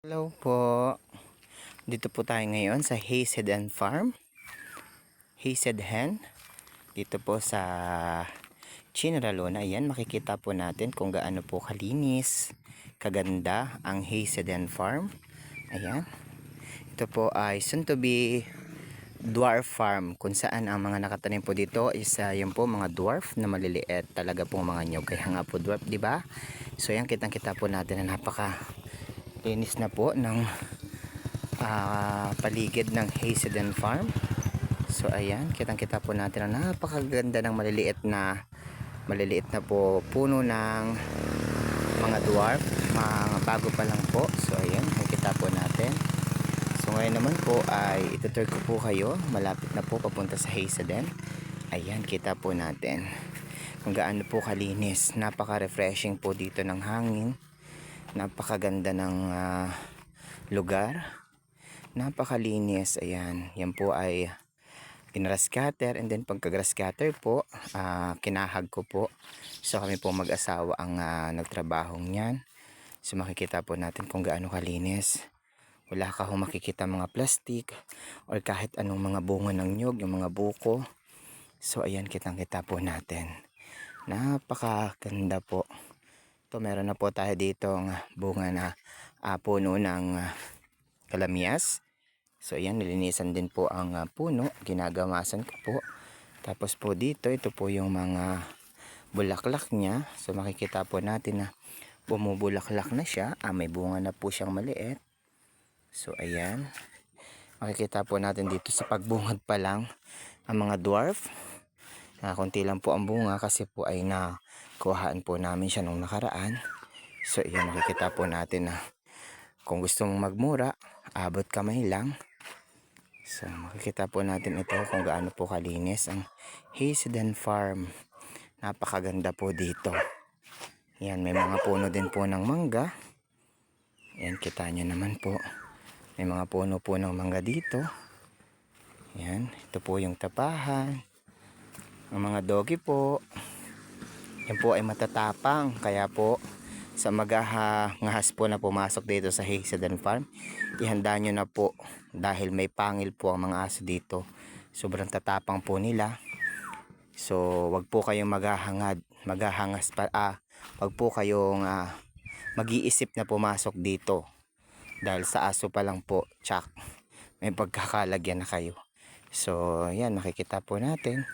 Hello po. Dito po tayo ngayon sa Hazed Farm. Hazed Hen. Dito po sa Chinaralona. Ayan, makikita po natin kung gaano po kalinis, kaganda ang Hazed Farm. Ayan. Ito po ay soon to be dwarf farm, kung saan ang mga nakatanim po dito is yung po mga dwarf na maliliit talaga po mga nyog. Kaya nga po dwarf, di ba? So ayan, kitang-kita po natin na napaka linis na po ng paligid ng Hazed Farm. So ayan, kitang-kita po natin na napakaganda ng maliliit na po puno ng mga dwarf, mga bago pa lang po. So ayan, makikita po natin. So ngayon naman po ay itutur ko po kayo, malapit na po papunta sa Hazed. Ayan, kita po natin kung gaano po kalinis. Napaka-refreshing po dito ng hangin. Napakaganda ng lugar. Napakalinis. Ayan, yan po ay grass cutter, and then pagka grass cutter po, kinahag ko po. So kami po mag-asawa ang nagtrabahong yan. So makikita po natin kung gaano kalinis. Wala ka ho makikita mga plastic or kahit anong mga bunga ng nyog, yung mga buko. So ayan, kitang-kita po natin. Napakaganda po. Ito, meron na po tayo ditong bunga na puno ng kalamias. So ayan, nilinisan din po ang puno, ginagamasan ko po. Tapos po dito, ito po yung mga bulaklak niya. So makikita po natin na bumubulaklak na siya. May bunga na po siyang maliit. So ayan, makikita po natin dito sa pagbungad pa lang ang mga dwarf. Konti lang po ang bunga kasi po ay nakuhaan po namin siya nung nakaraan. So ayan, makikita po natin na kung gusto mong magmura, abot kamay lang. So makikita po natin ito kung gaano po kalinis ang Hazed Farm. Napakaganda po dito. Yan, may mga puno din po ng mangga. Yan, kita nyo naman po. May mga puno po ng mangga dito. Yan, ito po yung tapahan. Ang mga doggy po. Yan po ay matatapang. Kaya po sa ngahas po na pumasok dito sa Hazed Farm, ihanda nyo na po dahil may pangil po ang mga aso dito. Sobrang tatapang po nila. So wag po kayong maghahangas pa. Wag po kayong mag-iisip na pumasok dito. Dahil sa aso pa lang po, tsak, may pagkakalagyan na kayo. So yan, makikita po natin.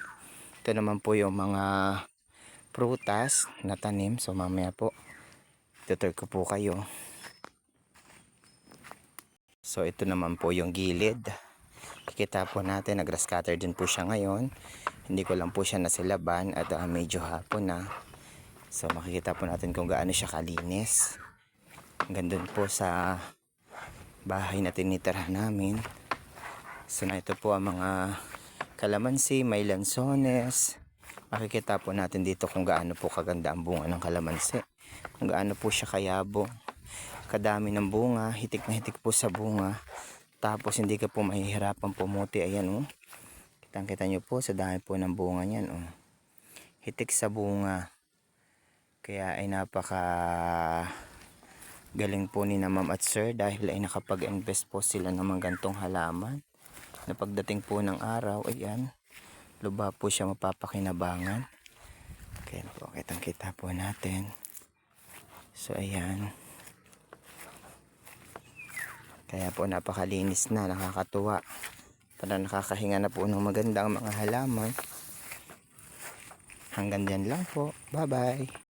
Ito naman po yung mga prutas na tanim. So mamaya po tutur ko po kayo. So ito naman po yung gilid. Kikita po natin, nag-grass cutter din po siya ngayon. Hindi ko lang po siya nasilaban at medyo hapon na. So makikita po natin kung gaano siya kalinis. Ganda po sa bahay na tinitirahan namin. So na ito po ang mga kalamansi, may lansones. Makikita po natin dito kung gaano po kaganda ang bunga ng kalamansi. Kung gaano po siya kayabo. Kadami ng bunga, hitik na hitik po sa bunga. Tapos hindi ka po mahihirapan pumuti. Ayan, oh. Kitang-kita nyo po sa dami po ng bunga niyan, oh. Hitik sa bunga. Kaya ay napaka galing po ni na ma'am at sir dahil ay nakapag-invest po sila ng mga gantong halaman na pagdating po ng araw, ayan, luba po siya mapapakinabangan. Kaya po, kitang-kita po natin. So ayan, kaya po napakalinis na, nakakatuwa. Para nakakahinga na po ng magandang mga halaman. Hanggang dyan lang po. Bye bye.